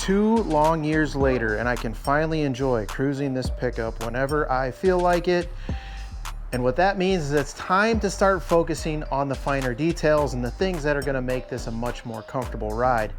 2 long years later, and I can finally enjoy cruising this pickup whenever I feel like it. And what that means is it's time to start focusing on the finer details and the things that are gonna make this a much more comfortable ride.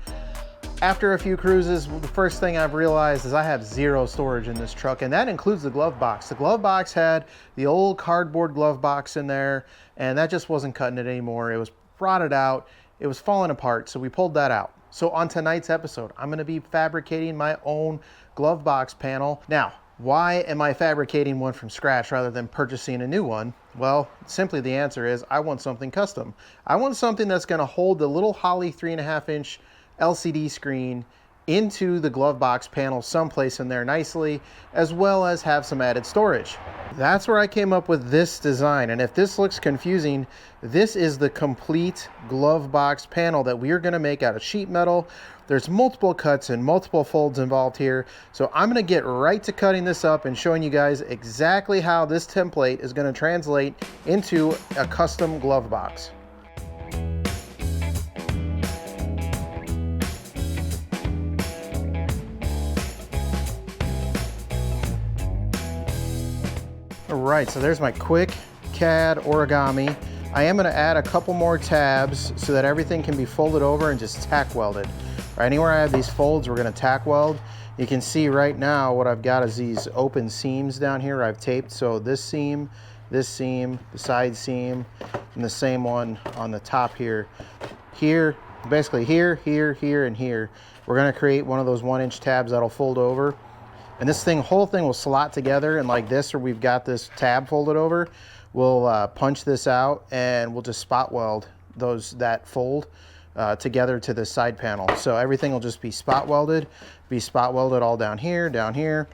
After a few cruises, the first thing I've realized is I have 0 storage in this truck, and that includes the glove box. The glove box had the old cardboard glove box in there, and that just wasn't cutting it anymore. It was rotted out, it was falling apart, so we pulled that out. So on tonight's episode, I'm gonna be fabricating my own glove box panel. Now, why am I fabricating one from scratch rather than purchasing a new one? Well, simply the answer is I want something custom. I want something that's gonna hold the little Holley 3.5-inch LCD screen into the glove box panel someplace in there nicely, as well as have some added storage. That's where I came up with this design. And if this looks confusing, this is the complete glove box panel that we are going to make out of sheet metal. There's multiple cuts and multiple folds involved here. So I'm going to get right to cutting this up and showing you guys exactly how this template is going to translate into a custom glove box. Alright, so there's my quick CAD origami. I am going to add a couple more tabs so that everything can be folded over and just tack welded. Right, anywhere I have these folds, we're going to tack weld. You can see right now what I've got is these open seams down here I've taped. So this seam, the side seam, and the same one on the top here. Here, basically here, and here. We're going to create one of those 1-inch tabs that'll fold over. And this whole thing will slot together, and like this, where we've got this tab folded over, we'll punch this out and we'll just spot weld that fold together to the side panel. So everything will just be spot welded all down here,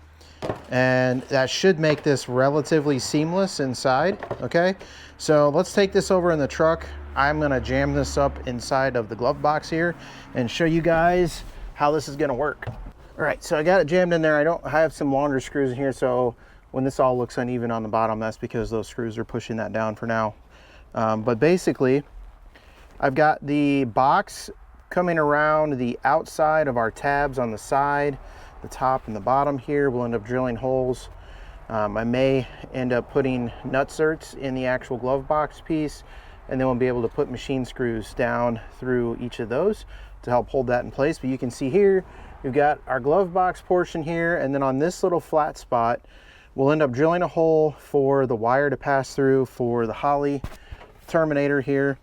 and that should make this relatively seamless inside. Okay, so let's take this over in the truck. I'm gonna jam this up inside of the glove box here and show you guys how this is gonna work. All right, so I got it jammed in there. I have some longer screws in here, so when this all looks uneven on the bottom, that's because those screws are pushing that down for now. But basically, I've got the box coming around the outside of our tabs on the side, the top and the bottom here. We'll end up drilling holes. I may end up putting nutserts in the actual glove box piece, and then we'll be able to put machine screws down through each of those to help hold that in place. But you can see here, we've got our glove box portion here, and then on this little flat spot, we'll end up drilling a hole for the wire to pass through for the Holley Terminator here.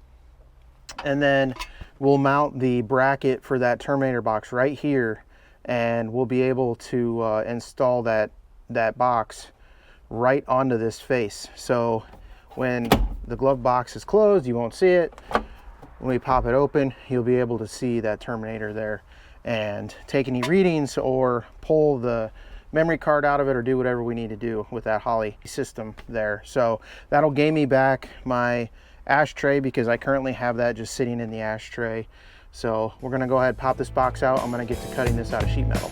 And then we'll mount the bracket for that Terminator box right here, and we'll be able to install that box right onto this face. So when the glove box is closed, you won't see it. When we pop it open, you'll be able to see that Terminator there and take any readings or pull the memory card out of it or do whatever we need to do with that Holley system there. So that'll gain me back my ashtray, because I currently have that just sitting in the ashtray. So we're gonna go ahead and pop this box out. I'm gonna get to cutting this out of sheet metal.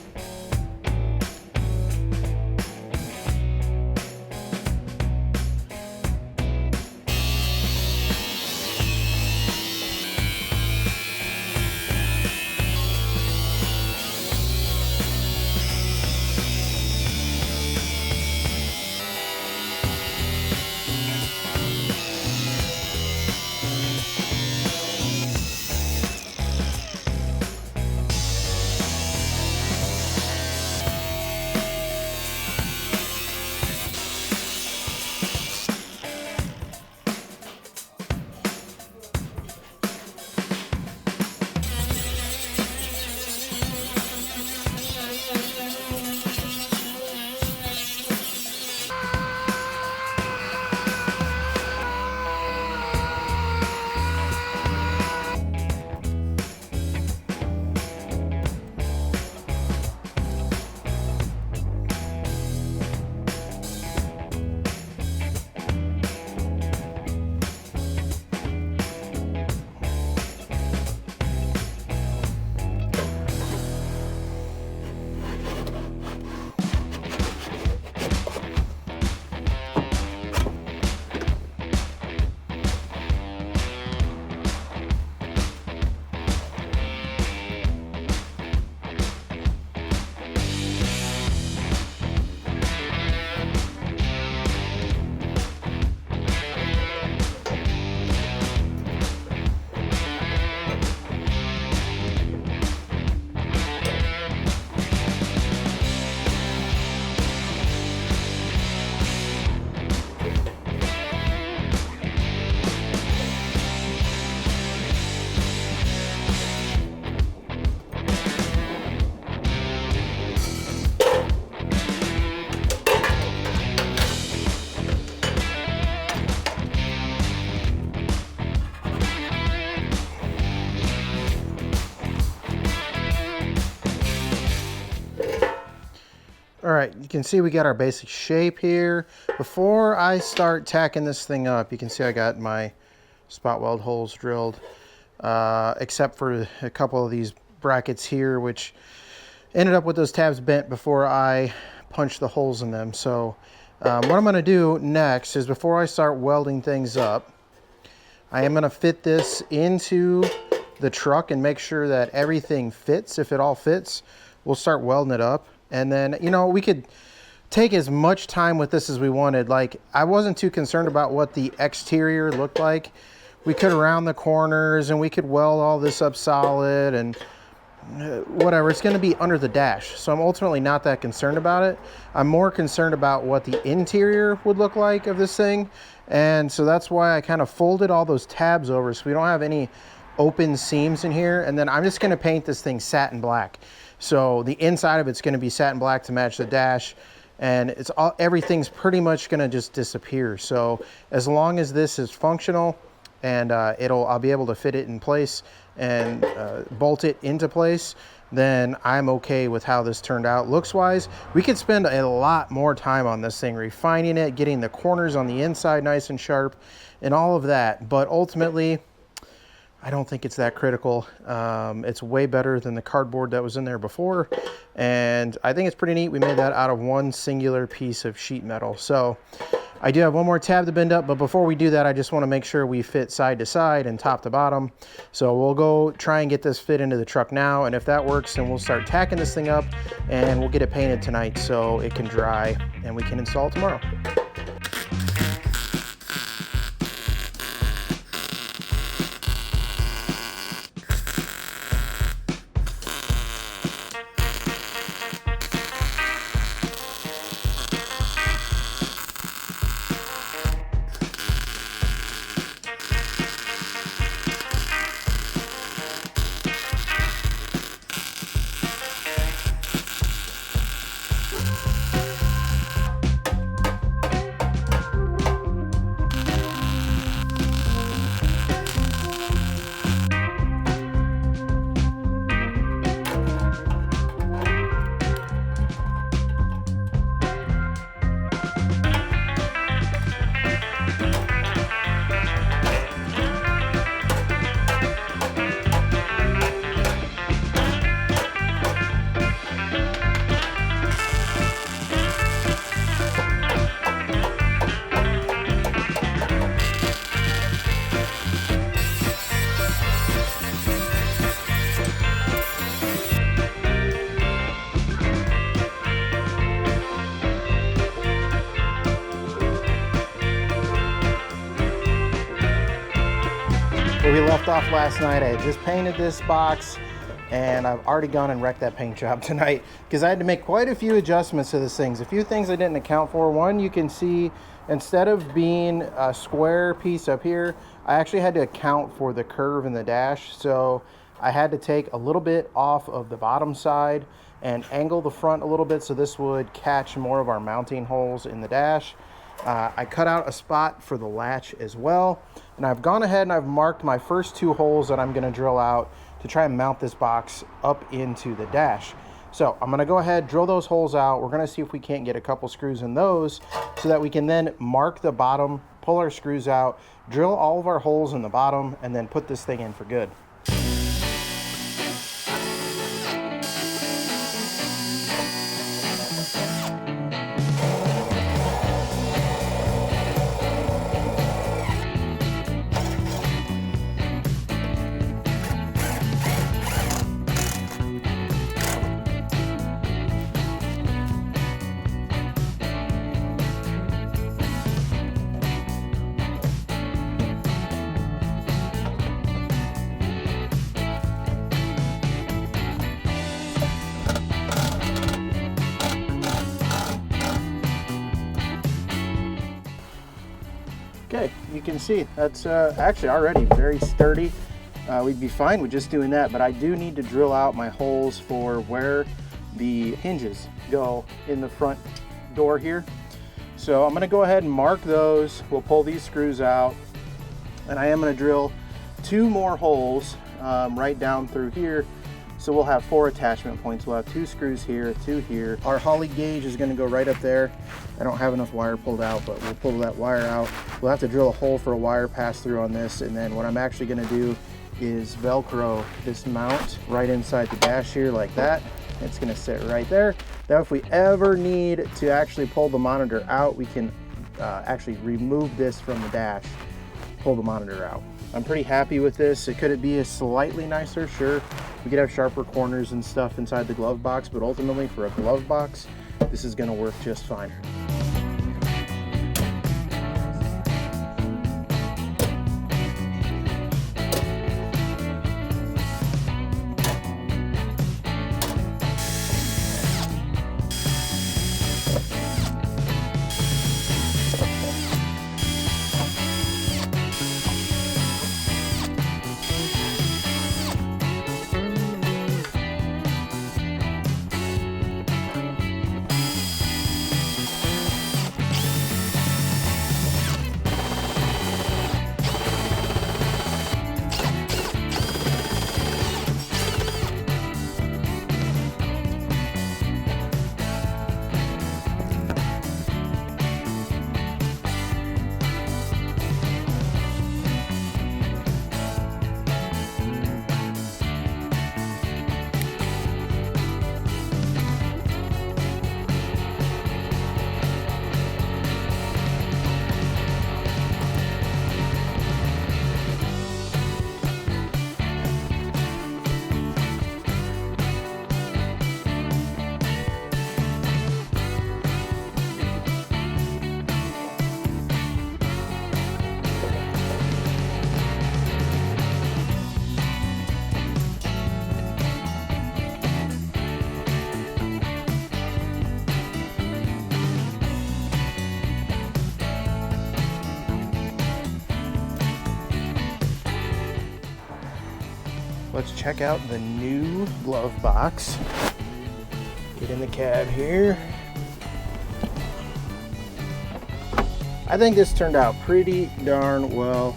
All right, you can see we got our basic shape here. Before I start tacking this thing up, you can see I got my spot weld holes drilled, except for a couple of these brackets here, which ended up with those tabs bent before I punched the holes in them. So what I'm gonna do next is, before I start welding things up, I am gonna fit this into the truck and make sure that everything fits. If it all fits, we'll start welding it up. And then, you know, we could take as much time with this as we wanted. Like, I wasn't too concerned about what the exterior looked like. We could round the corners and we could weld all this up solid and whatever. It's going to be under the dash, so I'm ultimately not that concerned about it. I'm more concerned about what the interior would look like of this thing. And so that's why I kind of folded all those tabs over so we don't have any open seams in here. And then I'm just going to paint this thing satin black. So the inside of it's going to be satin black to match the dash, and it's all, everything's pretty much going to just disappear. So as long as this is functional and I'll be able to fit it in place and bolt it into place, then I'm okay with how this turned out. Looks wise, we could spend a lot more time on this thing, refining it, getting the corners on the inside nice and sharp and all of that. But ultimately, I don't think it's that critical. It's way better than the cardboard that was in there before. And I think it's pretty neat. We made that out of one singular piece of sheet metal. So I do have one more tab to bend up, but before we do that, I just want to make sure we fit side to side and top to bottom. So we'll go try and get this fit into the truck now. And if that works, then we'll start tacking this thing up and we'll get it painted tonight so it can dry and we can install it tomorrow. Where we left off last night, I had just painted this box and I've already gone and wrecked that paint job tonight because I had to make quite a few adjustments to this thing. A few things I didn't account for. One, you can see instead of being a square piece up here, I actually had to account for the curve in the dash. So I had to take a little bit off of the bottom side and angle the front a little bit so this would catch more of our mounting holes in the dash. I cut out a spot for the latch as well, and I've gone ahead and I've marked my first two holes that I'm going to drill out to try and mount this box up into the dash. So I'm going to go ahead, drill those holes out. We're going to see if we can't get a couple screws in those so that we can then mark the bottom, pull our screws out, drill all of our holes in the bottom, and then put this thing in for good. Okay, you can see that's actually already very sturdy. We'd be fine with just doing that, but I do need to drill out my holes for where the hinges go in the front door here. So I'm going to go ahead and mark those. We'll pull these screws out, and I am going to drill two more holes right down through here So we'll have 4 attachment points. We'll have 2 screws here, 2 here. Our Holley gauge is going to go right up there. I don't have enough wire pulled out, but we'll pull that wire out. We'll have to drill a hole for a wire pass through on this, and then what I'm actually going to do is Velcro this mount right inside the dash here like that. It's going to sit right there. Now if we ever need to actually pull the monitor out, we can actually remove this from the dash, pull the monitor out. I'm pretty happy with this. Could it be a slightly nicer? Sure. We could have sharper corners and stuff inside the glove box, but ultimately for a glove box, this is going to work just fine. Let's check out the new glove box. Get in the cab here. I think this turned out pretty darn well.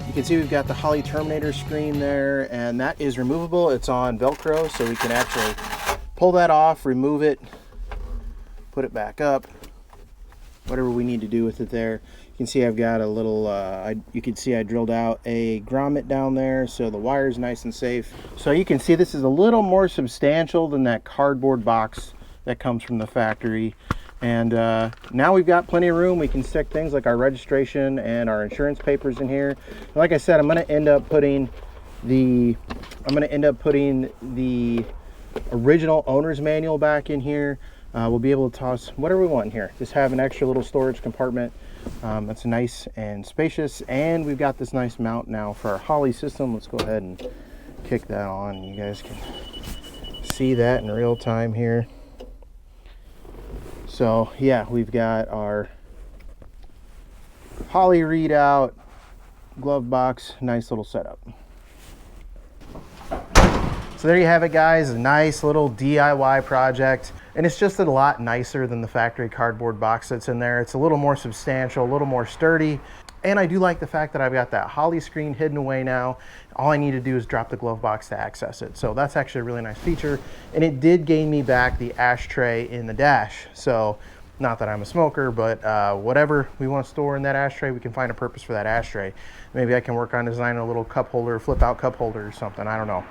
You can see we've got the Holley Terminator screen there, and that is removable. It's on Velcro, so we can actually pull that off, remove it, put it back up, whatever we need to do with it there. You can see I've got a little, you can see I drilled out a grommet down there, so the wire is nice and safe. So you can see this is a little more substantial than that cardboard box that comes from the factory. And now we've got plenty of room. We can stick things like our registration and our insurance papers in here. Like I said, I'm going to end up putting the original owner's manual back in here. We'll be able to toss whatever we want in here. Just have an extra little storage compartment. That's nice and spacious. And we've got this nice mount now for our Holley system. Let's go ahead and kick that on. You guys can see that in real time here. So yeah, we've got our Holley readout, glove box, nice little setup. So there you have it, guys, a nice little DIY project. And it's just a lot nicer than the factory cardboard box that's in there. It's a little more substantial, a little more sturdy. And I do like the fact that I've got that Holley screen hidden away now. All I need to do is drop the glove box to access it. So that's actually a really nice feature. And it did gain me back the ashtray in the dash. So not that I'm a smoker, but whatever we want to store in that ashtray, we can find a purpose for that ashtray. Maybe I can work on designing a little cup holder, flip out cup holder or something, I don't know.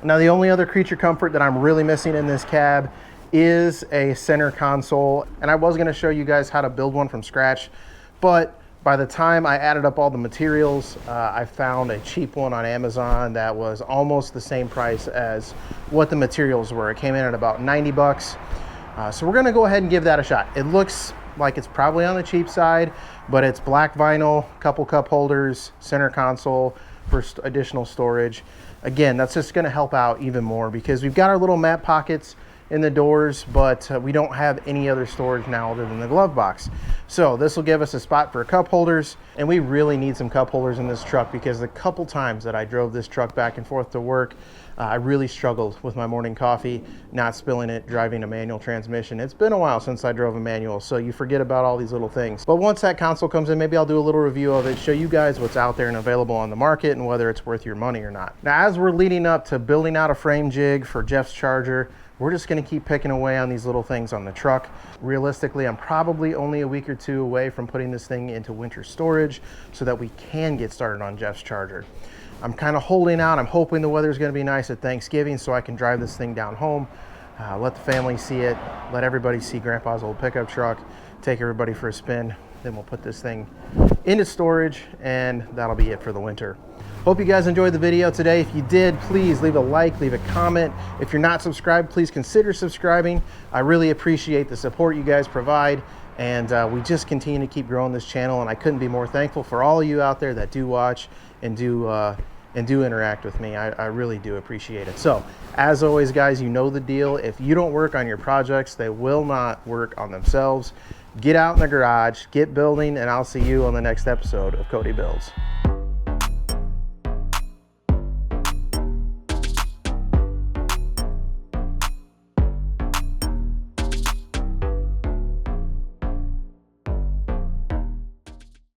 Now the only other creature comfort that I'm really missing in this cab is a center console. And I was going to show you guys how to build one from scratch, but by the time I added up all the materials, I found a cheap one on Amazon that was almost the same price as what the materials were. It came in at about 90 bucks. So we're gonna go ahead and give that a shot. It looks like it's probably on the cheap side, but it's black vinyl, couple cup holders, center console for additional storage. Again, that's just gonna help out even more because we've got our little map pockets in the doors, but we don't have any other storage now other than the glove box. So this will give us a spot for cup holders, and we really need some cup holders in this truck because the couple times that I drove this truck back and forth to work, I really struggled with my morning coffee, not spilling it, driving a manual transmission. It's been a while since I drove a manual, so you forget about all these little things. But once that console comes in, maybe I'll do a little review of it, show you guys what's out there and available on the market and whether it's worth your money or not. Now, as we're leading up to building out a frame jig for Jeff's Charger, we're just gonna keep picking away on these little things on the truck. Realistically, I'm probably only a week or two away from putting this thing into winter storage so that we can get started on Jeff's Charger. I'm kind of holding out. I'm hoping the weather's gonna be nice at Thanksgiving so I can drive this thing down home, let the family see it, let everybody see Grandpa's old pickup truck, take everybody for a spin. Then we'll put this thing into storage and that'll be it for the winter. Hope you guys enjoyed the video today. If you did, please leave a like, leave a comment. If you're not subscribed, please consider subscribing. I really appreciate the support you guys provide, and we just continue to keep growing this channel, and I couldn't be more thankful for all of you out there that do watch and do interact with me. I really do appreciate it. So as always, guys, you know the deal. If you don't work on your projects, they will not work on themselves. Get out in the garage, get building, and I'll see you on the next episode of Cody Builds.